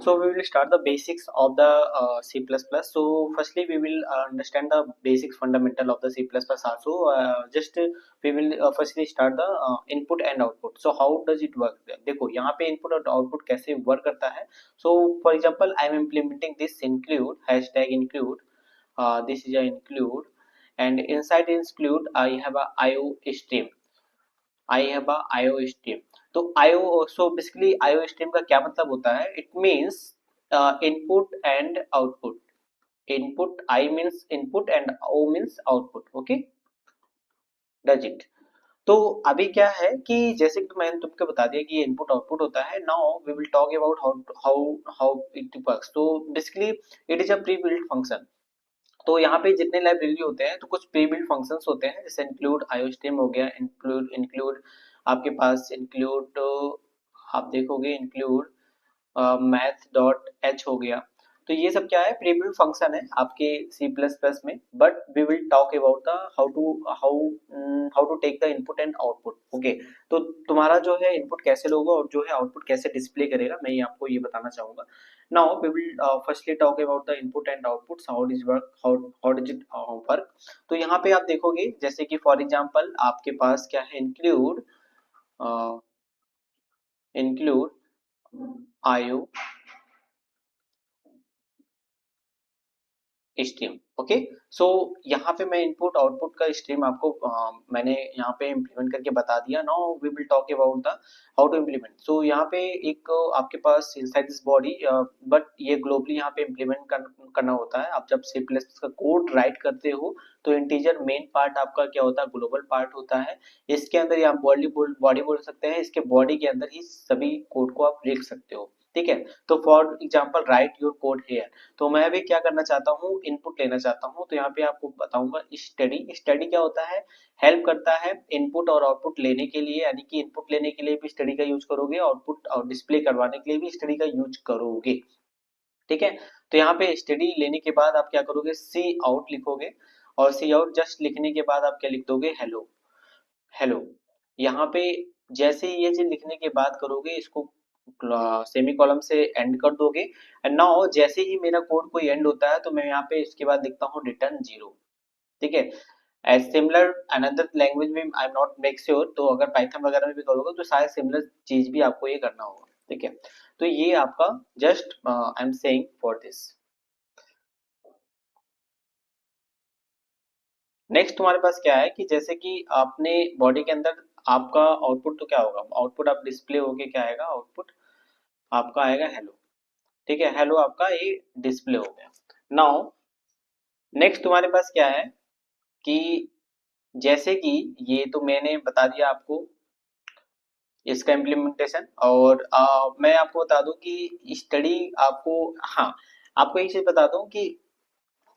So we will start the basics of the C++. So firstly we will understand the basics fundamental of the C++ also. Just we will firstly start the input and output. So how does it work? देखो यहाँ पे input और output कैसे work करता है. So for example I am implementing this include hashtag include. This is a include, and inside include I have a IO stream. I have a IO stream. तो IO, so basically IO stream का क्या मतलब होता है? It means input and output. Input I means input and O means output. Okay, does it? तो अभी क्या है कि जैसे कि मैंने तुमको बता दिया कि इनपुट आउटपुट होता है. Now we will talk about how how how it works. तो basically it is a pre built function. तो यहाँ पे जितने लाइब्रेरी होते हैं तो कुछ प्री बिल्ट फंक्शंस होते हैं, जैसे इंक्लूड आईओस्ट्रीम हो गया, इंक्लूड आपके पास इंक्लूड आप देखोगे इंक्लूड मैथ डॉट एच हो गया. तो ये सब क्या है, प्री बिल्ट फंक्शन है आपके सी प्लस प्लस में. But we will talk about the how to take the input and output. Okay, तो तुम्हारा जो है इनपुट कैसे लोगे और जो है आउटपुट कैसे डिस्प्ले करेगा, मैं आपको ये बताना चाहूंगा. Now we will firstly talk about the input and output, how does work, how does it work. तो यहाँ पे आप देखोगे जैसे कि फॉर एग्जांपल आपके पास क्या है, include include IO stream. Okay, so यहाँ पे मैं इनपुट आउटपुट का स्ट्रीम आपको मैंने यहाँ पे इम्प्लीमेंट करके बता दिया. Now we will talk about the how to implement. So यहाँ पे एक आपके पास इनसाइड दिस बॉडी, बट ये ग्लोबली यहाँ पे इम्प्लीमेंट करना होता है. आप जब सी प्लस का कोड राइट करते हो तो इंटीजर मेन पार्ट आपका क्या होता है, ग्लोबल पार्ट होता है. इसके अंदर आप बॉडी बोल सकते हैं, इसके बॉडी के अंदर ही सभी कोड को आप लिख सकते हो. ठीक है, तो for example write your code here. तो मैं भी क्या करना चाहता हूँ, इनपुट लेना चाहता हूँ. तो यहाँ पे आपको बताऊंगा स्टडी. स्टडी क्या होता है, हेल्प करता है इनपुट और आउटपुट लेने के लिए, यानी कि इनपुट लेने के लिए भी स्टडी का यूज करोगे, आउटपुट और डिस्प्ले करवाने के लिए भी स्टडी का यूज करोगे. ठीक है, तो यहाँ पे स्टडी लेने के बाद आप क्या करोगे, सी आउट लिखोगे, और सी आउट जस्ट लिखने के बाद आप क्या लिख दोगे, हेलो. हेलो, यहाँ पे जैसे ही ये चीज लिखने के बाद करोगे, इसको सेमी कॉलम से एंड कर दोगे. एंड नाउ जैसे ही मेरा कोड कोई एंड होता है तो मैं यहाँ पे इसके बाद लिखता हूँ रिटर्न जीरो. ठीक है, एज सिमिलर अनदर लैंग्वेज में I am not make sure, तो अगर पाइथन वगैरह में भी करोगे तो शायद सिमिलर चीज भी आपको ये करना होगा. ठीक है, तो ये आपका just I am saying for this. Next तुम्हारे पास क्या है कि जैसे कि आपने बॉडी के अंदर आपका आउटपुट, तो क्या होगा, आउटपुट आप डिस्प्ले होके क्या आएगा, आउटपुट आपका आएगा हेलो. ठीक है, हेलो आपका ये डिस्प्ले हो गया. नाउ नेक्स्ट तुम्हारे पास क्या है कि जैसे कि ये तो मैंने बता दिया आपको इसका इम्प्लीमेंटेशन. और मैं आपको बता दूं कि स्टडी आपको, हाँ आपको एक चीज बता दूं कि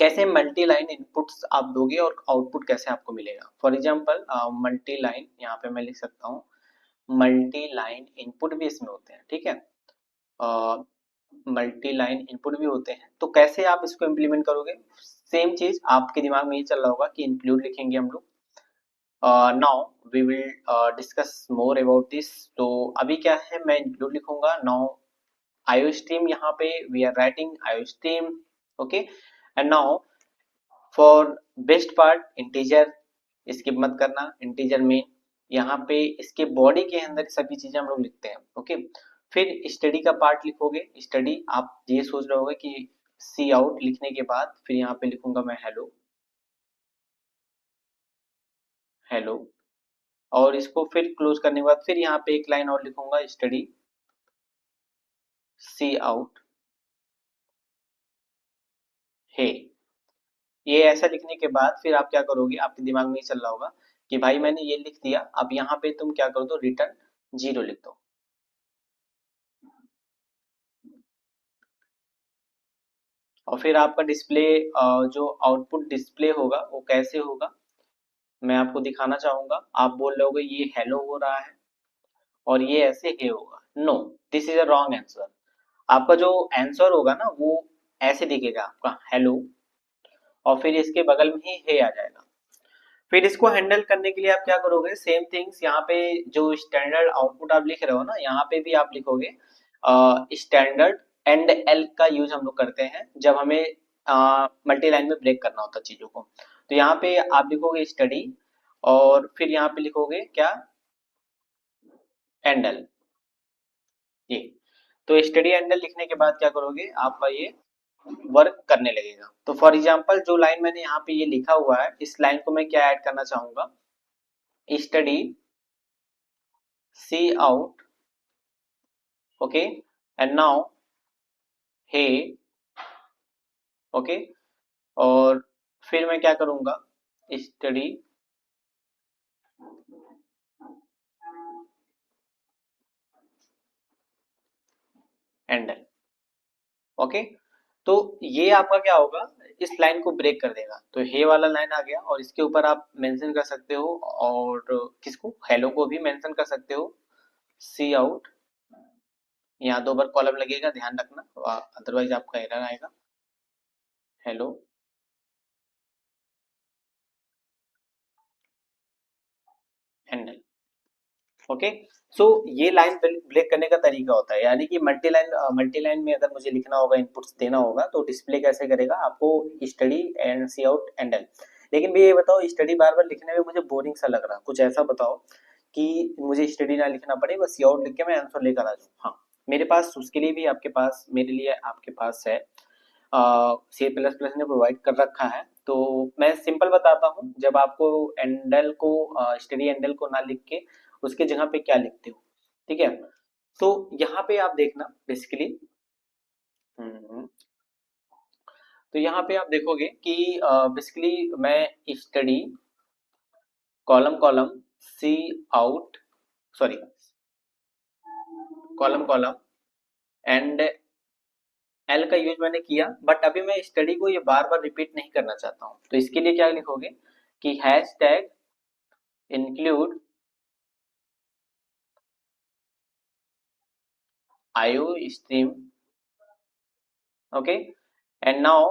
कैसे मल्टी लाइन इनपुट्स आप दोगे और आउटपुट कैसे आपको मिलेगा. फॉर एग्जांपल मल्टी लाइन, यहाँ पे मैं लिख सकता हूँ मल्टी लाइन इनपुट भी इसमें होते हैं. ठीक है, मल्टी लाइन इनपुट भी होते हैं. तो कैसे आप इसको इम्प्लीमेंट करोगे, सेम चीज आपके दिमाग में ये चल रहा होगा कि इंक्लूड लिखेंगे हम लोग. Now we will discuss more about this. तो अभी क्या है, मैं इंक्लूड लिखूंगा. नाउ आईओ स्ट्रीम, यहाँ पे we are writing IO stream. Okay, and now for best part integer, skip मत करना, इंटीजर में यहाँ पे इसके बॉडी के अंदर सभी चीजें हम लोग लिखते हैं. ओके, फिर स्टडी का पार्ट लिखोगे. स्टडी आप ये सोच रहे होगे कि सी आउट लिखने के बाद फिर यहाँ पे लिखूंगा मैं हेलो, हेलो, और इसको फिर क्लोज करने के बाद फिर यहाँ पे एक लाइन और लिखूंगा, स्टडी सी आउट हे. ये ऐसा लिखने के बाद फिर आप क्या करोगे, आपके दिमाग में ये चल रहा होगा कि भाई मैंने ये लिख दिया, अब यहाँ पे तुम क्या कर दो, रिटर्न जीरो लिख दो. और फिर आपका डिस्प्ले, जो आउटपुट डिस्प्ले होगा वो कैसे होगा, मैं आपको दिखाना चाहूंगा. आप बोल रहे होगे ये हेलो हो रहा है और ये ऐसे हे होगा. No, this is a wrong answer. आपका जो आंसर होगा ना वो ऐसे दिखेगा आपका हेलो, और फिर इसके बगल में ही हे आ जाएगा. फिर इसको हैंडल करने के लिए आप क्या करोगे, सेम थिंग्स यहाँ पे जो स्टैंडर्ड आउटपुट आप लिख रहे हो ना, यहाँ पे भी आप लिखोगे स्टैंडर्ड एंड एल का यूज हम लोग करते हैं जब हमें मल्टी लाइन में ब्रेक करना होता है चीजों को। तो यहाँ पे आप लिखोगे स्टडी और फिर यहाँ पे लिखोगे क्या, एंडल, ये। तो स्टडी एंडल लिखने के बाद क्या करोगे, आपका ये वर्क करने लगेगा। तो फॉर एग्जांपल जो लाइन मैंने यहाँ पे ये लिखा हुआ है, इस लाइन को मैं क्या ऐड करना चाहूंगा, study cout, okay, and now hey, okay, और फिर मैं क्या करूंगा, स्टडी एंडल, ओके। तो ये आपका क्या होगा, इस लाइन को ब्रेक कर देगा। तो हे वाला लाइन आ गया और इसके ऊपर आप मेंशन कर सकते हो, और किसको, हेलो को भी मेंशन कर सकते हो, सी आउट। यहाँ 2 बार कॉलम लगेगा, ध्यान रखना, अदरवाइज आपका एरर आएगा। Hello एंडल, okay. सो ये लाइन ब्रेक करने का तरीका होता है, यानी कि मल्टी लाइन में अगर मुझे लिखना होगा, इनपुट्स देना होगा, तो डिस्प्ले कैसे करेगा आपको, study and cout endl. लेकिन भी ये बताओ, स्टडी बार बार लिखने में मुझे बोरिंग सा लग रहा, कुछ ऐसा बताओ कि मुझे स्टडी ना लिखना पड़े, बस सी आउट लिख के मैं आंसर लेकर आ जाऊँ। हाँ, मेरे पास उसके लिए भी, आपके पास मेरे लिए आपके पास है, सी प्लस प्लस ने प्रोवाइड कर रखा है। तो मैं सिंपल बताता हूँ, जब आपको एंडल को, स्टडी एंडल को ना लिख के उसके जगह पे क्या लिखते हो, ठीक है। तो यहाँ पे आप देखना बेसिकली, तो यहाँ पे आप देखोगे कि बेसिकली मैं study colon colon cout, sorry, colon colon endl का यूज मैंने किया, बट अभी मैं स्टडी को ये बार बार रिपीट नहीं करना चाहता हूँ। तो इसके लिए क्या लिखोगे कि hash tag include IO stream, okay, and now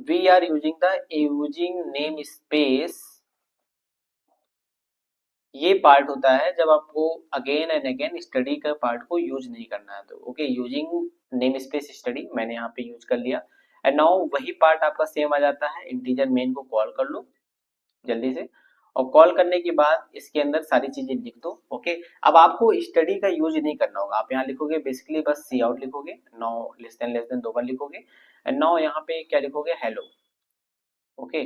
we are using the using namespace। ये पार्ट होता है जब आपको अगेन एंड अगेन स्टडी का पार्ट को यूज नहीं करना है, तो okay, using name space study मैंने यहाँ पे यूज कर लिया। एंड नाउ वही पार्ट आपका सेम आ जाता है, इंटीजर मेन को कॉल कर लो जल्दी से, और कॉल करने के बाद इसके अंदर सारी चीजें लिख दो, ओके। अब आपको स्टडी का यूज नहीं करना होगा, आप यहाँ लिखोगे बेसिकली बस सी आउट लिखोगे, नाउ लेस देन 2 बार लिखोगे, एंड नाउ यहाँ पे क्या लिखोगे, हेलो, ओके।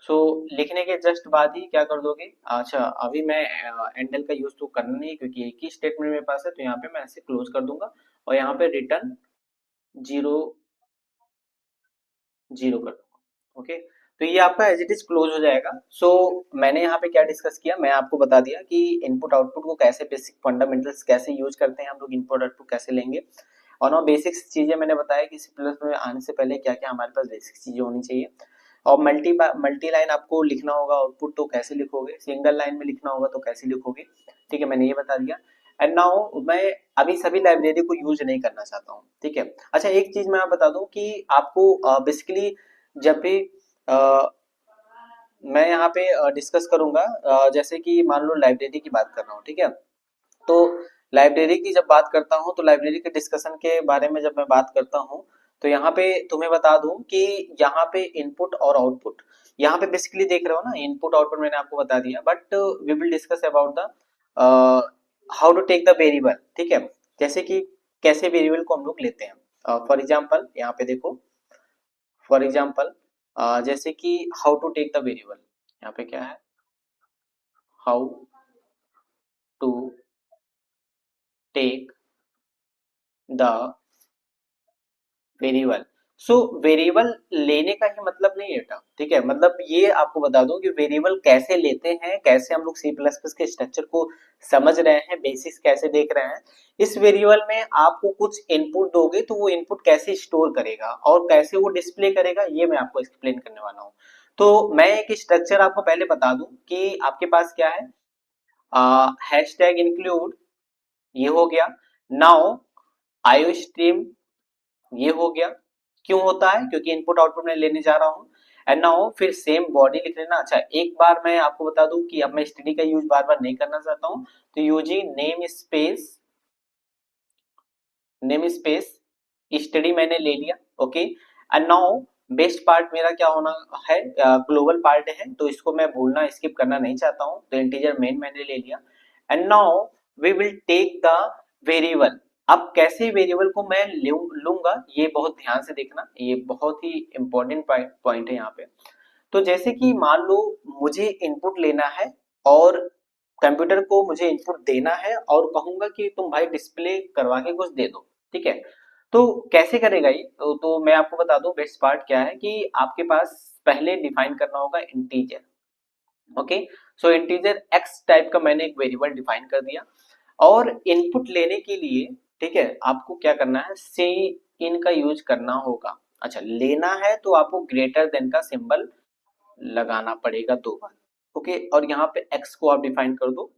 सो लिखने के जस्ट बाद ही क्या कर दोगे, अच्छा अभी मैं एंडल का यूज तो करना नहीं है क्योंकि एक ही स्टेटमेंट मेरे पास है, तो यहाँ पे मैं ऐसे क्लोज कर दूंगा और यहाँ पे रिटर्न जीरो जीरो कर दूंगा, ओके। तो ये आपका एज इट इज क्लोज हो जाएगा। सो मैंने यहाँ पे क्या डिस्कस किया, मैं आपको बता दिया कि इनपुट आउटपुट को कैसे, बेसिक फंडामेंटल्स कैसे यूज करते हैं हम लोग, इनपुट आउटपुट कैसे लेंगे, और ना बेसिक्स चीजें मैंने बताया कि सी प्लस में आने से पहले क्या क्या हमारे पास बेसिक चीजें होनी चाहिए। और मल्टी लाइन आपको लिखना होगा आउटपुट, तो कैसे लिखोगे, सिंगल लाइन में लिखना होगा तो कैसे लिखोगे, ठीक है, मैंने ये बता दिया। एंड नाउ मैं अभी सभी लाइब्रेरी को यूज नहीं करना चाहता हूँ, ठीक है। अच्छा एक चीज मैं आप बता दूं कि आपको बेसिकली जब भी मैं यहाँ पे डिस्कस करूंगा, जैसे कि मान लो लाइब्रेरी की बात कर रहा हूँ, ठीक है। तो लाइब्रेरी की जब बात करता हूँ, तो लाइब्रेरी के डिस्कशन के बारे में जब मैं बात करता हूँ, तो यहाँ पे तुम्हें बता दूं कि यहाँ पे इनपुट और आउटपुट, यहाँ पे बेसिकली देख रहे हो ना, इनपुट आउटपुट मैंने आपको बता दिया, but we will discuss about the how to take the variable, ठीक है। जैसे कि कैसे वेरिएबल को हम लोग लेते हैं, फॉर एग्जाम्पल यहाँ पे देखो, फॉर एग्जाम्पल जैसे कि how to take the variable, यहाँ पे क्या है, how to take the variable. So variable लेने का ही मतलब नहीं है बेटा, ठीक है, मतलब ये आपको बता दूं कि वेरिएबल कैसे लेते हैं, कैसे हम लोग सी प्लस प्लस के स्ट्रक्चर को समझ रहे हैं, बेसिक्स कैसे देख रहे हैं। इस वेरिएबल में आपको कुछ इनपुट दोगे तो वो इनपुट कैसे स्टोर करेगा और कैसे वो डिस्प्ले करेगा, ये मैं आपको एक्सप्लेन करने वाला हूँ। तो मैं एक स्ट्रक्चर आपको पहले बता दूं कि आपके पास क्या है, हैश टैग इंक्लूड, ये हो गया। नाउ आईओ स्ट्रीम, ये हो गया। क्यों होता है, क्योंकि इनपुट आउटपुट में लेने जा रहा हूँ। एंड नाउ फिर सेम बॉडी लिख लेना। अच्छा एक बार मैं आपको बता दूं कि अब मैं स्टडी का यूज बार बार नहीं करना चाहता हूँ, तो यूजिंग नेम स्पेस स्टडी मैंने ले लिया, okay. And now best part मेरा क्या होना है, ग्लोबल पार्ट है, तो इसको मैं भूलना स्किप करना नहीं चाहता हूँ, तो इंटीजर मेन मैंने ले लिया। And now we will take the variable. अब कैसे वेरिएबल को मैं लूंगा, ये बहुत ध्यान से देखना, ये बहुत ही इंपॉर्टेंट पॉइंट है यहाँ पे। तो जैसे कि मान लो मुझे इनपुट लेना है और कंप्यूटर को मुझे इनपुट देना है और कहूंगा कि तुम भाई डिस्प्ले करवा के कुछ दे दो, ठीक है। तो कैसे करेगा ये, तो मैं आपको बता दूं बेस्ट पार्ट क्या है, कि आपके पास पहले डिफाइन करना होगा इंटीजर, ओके। सो इंटीजर एक्स टाइप का मैंने एक वेरिएबल डिफाइन कर दिया, और इनपुट लेने के लिए, ठीक है, आपको क्या करना है, से इन का यूज करना होगा। अच्छा, लेना है तो आपको ग्रेटर देन का सिंबल लगाना पड़ेगा 2 बार, ओके। और यहाँ पे एक्स को आप डिफाइन कर दो,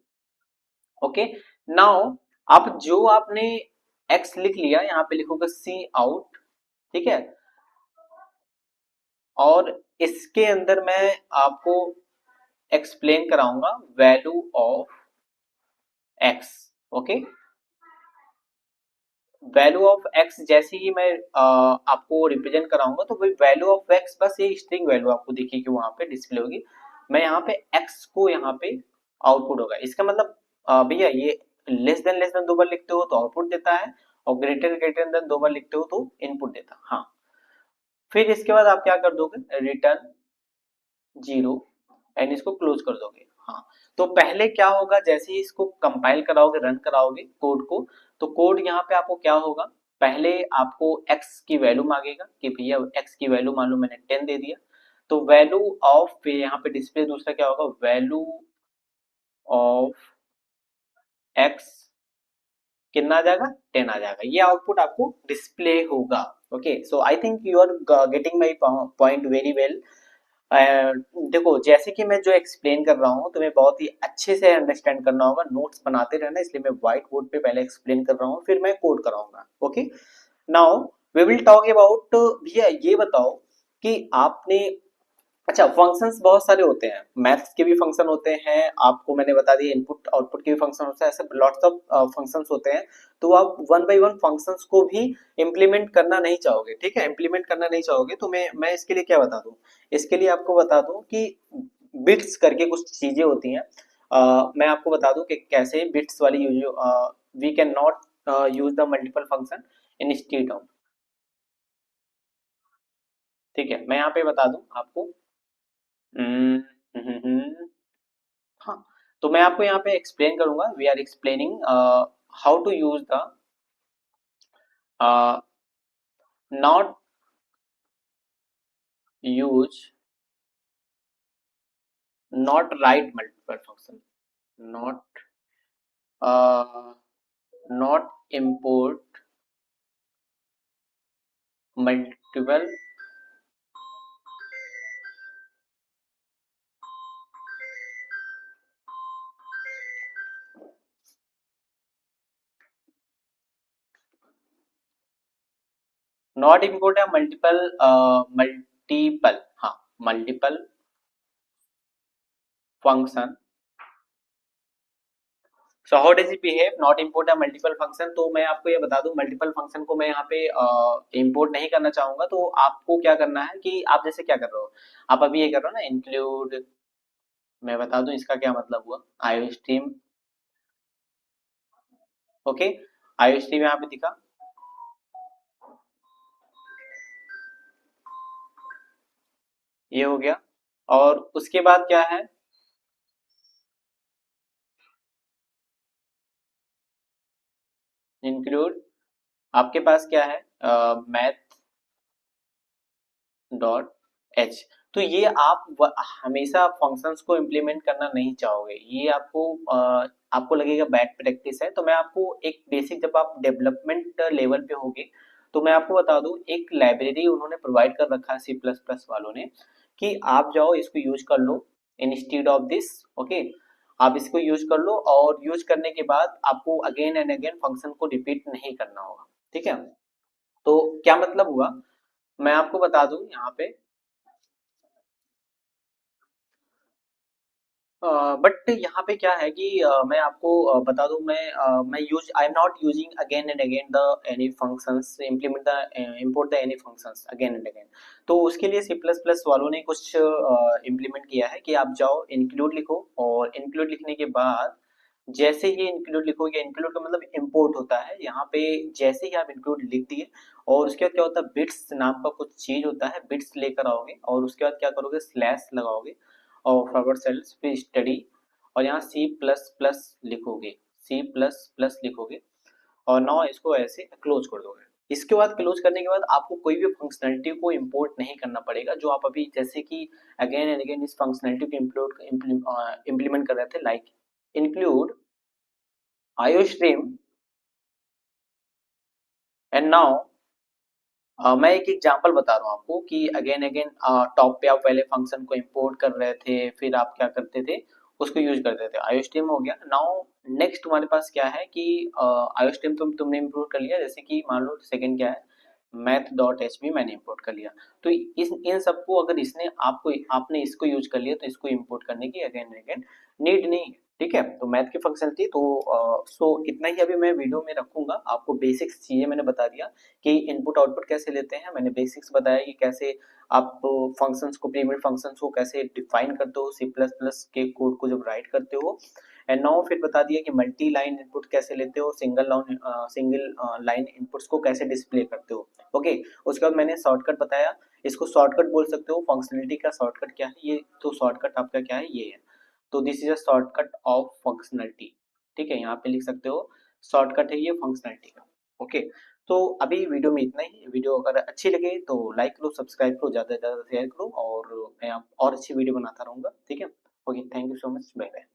ओके। नाउ अब जो आपने एक्स लिख लिया, यहाँ पे लिखोगे सी आउट, ठीक है। और इसके अंदर मैं आपको एक्सप्लेन कराऊंगा value of x, okay. Value of x जैसे ही मैं आपको रिप्रेजेंट कराऊंगा, तो वैल्यू ऑफ एक्स बस ये स्ट्रिंग वैल्यू आपको दिखेगी वहां पे डिस्प्ले होगी। मैं यहाँ पे एक्स को यहाँ पे आउटपुट होगा, इसका मतलब भैया ये लेस देन 2 बार लिखते हो तो आउटपुट देता है, और ग्रेटर देन 2 बार लिखते हो तो इनपुट देता है, हाँ। फिर इसके बाद आप क्या कर दोगे, रिटर्न 0, एंड इसको क्लोज कर दोगे, हाँ। तो पहले क्या होगा, जैसे ही इसको कंपाइल कराओगे, रन कराओगे कोड को, तो कोड यहाँ पे आपको क्या होगा, पहले आपको x की वैल्यू मांगेगा कि भैया x की वैल्यू मान लो मैंने 10 दे दिया, तो वैल्यू ऑफ पे यहाँ पे डिस्प्ले दूसरा क्या होगा, वैल्यू ऑफ x कितना आ जाएगा, 10 आ जाएगा, ये आउटपुट आपको डिस्प्ले होगा, okay. So I think you are getting my point very well. देखो जैसे कि मैं जो एक्सप्लेन कर रहा हूँ तुम्हें बहुत ही अच्छे से अंडरस्टैंड करना होगा, नोट्स बनाते रहना, इसलिए मैं व्हाइट बोर्ड पे पहले एक्सप्लेन कर रहा हूँ, फिर मैं कोड कराऊंगा, okay. Now we will talk about, भैया ये बताओ कि आपने, अच्छा फंक्शंस बहुत सारे होते हैं, मैथ्स के भी फंक्शन होते हैं, आपको मैंने बता दिया इनपुट आउटपुट के भी फंक्शन होते हैं, ऐसे लॉट्स ऑफ फंक्शंस होते हैं। तो आप वन बाय वन फंक्शंस को भी इम्प्लीमेंट करना नहीं चाहोगे, ठीक है, इम्प्लीमेंट करना नहीं चाहोगे, तो मैं इसके लिए क्या बता दूं, इसके लिए आपको बता दूं कि बिट्स करके कुछ चीजें होती हैं। मैं आपको बता दूं कि कैसे बिट्स वाली use, we can not use the multiple function instead of, ठीक है, मैं यहाँ पे बता दूं आपको। हम्म, हम्म, हाँ, तो मैं आपको यहाँ पे एक्सप्लेन करूंगा, we are explaining how to use the not use, not write multiple function, not not import multiple, not import है मल्टीपल, मल्टीपल, हाँ, multiple function. So how does it behave, not import है multiple function, तो मैं आपको ये बता दूं multiple function को मैं यहाँ पे इम्पोर्ट नहीं करना चाहूंगा, तो आपको क्या करना है कि आप जैसे क्या कर रहे हो, आप अभी ये कर रहे हो ना इंक्लूड, मैं बता दूं इसका क्या मतलब हुआ, IO stream, okay. IO stream यहाँ पे दिखा, ये हो गया, और उसके बाद क्या है, इंक्लूड, आपके पास क्या है, मैथ डॉट एच। तो ये आप हमेशा फंक्शंस को इम्प्लीमेंट करना नहीं चाहोगे, ये आपको आपको लगेगा बैड प्रैक्टिस है, तो मैं आपको एक बेसिक, जब आप डेवलपमेंट लेवल पे होगे, तो मैं आपको बता दूं एक लाइब्रेरी उन्होंने प्रोवाइड कर रखा है सी प्लस प्लस वालों ने, कि आप जाओ इसको यूज कर लो इंस्टीड ऑफ दिस, ओके। आप इसको यूज कर लो, और यूज करने के बाद आपको अगेन एंड अगेन फंक्शन को रिपीट नहीं करना होगा, ठीक है। तो क्या मतलब हुआ, मैं आपको बता दूं यहाँ पे, बट यहाँ पे क्या है कि मैं आपको बता दूं, मैं use I am not using again and again the any functions, implement the import the any functions again and again. तो उसके लिए सी प्लस प्लस वालों ने कुछ इम्प्लीमेंट किया है कि आप जाओ इंक्लूड लिखो, और इंक्लूड लिखने के बाद जैसे ही इंक्लूड लिखोगे, इंक्लूड का मतलब इम्पोर्ट होता है यहाँ पे। जैसे ही आप इंक्लूड लिख दिए, और उसके बाद क्या होता है, बिट्स नाम का कुछ चीज होता है, बिट्स लेकर आओगे और उसके बाद क्या करोगे, स्लैश लगाओगे और फॉरवर्ड सेल्स पे स्टडी, और यहाँ सी प्लस प्लस लिखोगे, सी प्लस प्लस लिखोगे, और नाउ इसको ऐसे क्लोज कर दोगे। इसके बाद क्लोज करने के बाद आपको कोई भी फंक्शनैलिटी को इंपोर्ट नहीं करना पड़ेगा, जो आप अभी जैसे कि अगेन एंड अगेन इस फंक्शनैलिटी को इम्प्लीमेंट कर रहे थे, like include iostream and now मैं एक एग्जांपल बता रहा हूँ आपको कि अगेन अगेन टॉप पे आप पहले फंक्शन को इंपोर्ट कर रहे थे, फिर आप क्या करते थे, उसको यूज करते थे। आयोस्ट्रीम हो गया। नाउ नेक्स्ट तुम्हारे पास क्या है कि आयोस्ट्रीम तुमने इंपोर्ट कर लिया, जैसे कि मान लो सेकंड क्या है, मैथ डॉट एच पी मैंने इंपोर्ट कर लिया। तो इस इन सबको अगर इसने आपको आपने इसको यूज कर लिया, तो इसको इंपोर्ट करने की अगेन अगेन नीड नहीं है। ठीक है, तो मैथ की फंक्शन थी तो सो इतना ही अभी मैं वीडियो में रखूंगा। आपको बेसिक्स चीजें मैंने बता दिया कि इनपुट आउटपुट कैसे लेते हैं, मैंने बेसिक्स बताया कि कैसे आप फंक्शंस को, प्रीमेड फंक्शंस को कैसे डिफाइन करते हो सी प्लस प्लस के कोड को जब राइट करते हो। एंड नाउ फिर बता दिया कि मल्टी लाइन इनपुट कैसे लेते हो, सिंगल लाइन इनपुट्स को कैसे डिस्प्ले करते हो। ओके, उसके बाद मैंने शॉर्टकट बताया, इसको शॉर्टकट बोल सकते हो। फंक्शनलिटी का शॉर्टकट क्या है, ये तो शॉर्टकट आपका क्या है, ये है। तो this is a shortcut of functionality. ठीक है, यहाँ पे लिख सकते हो शॉर्टकट है ये फंक्शनलिटी का। ओके, तो अभी वीडियो में इतना ही। वीडियो अगर अच्छी लगे तो लाइक करो, सब्सक्राइब करो, ज़्यादा से ज़्यादा शेयर करो, और मैं आप और अच्छी वीडियो बनाता रहूँगा। ठीक है, okay, thank you so much, bye bye.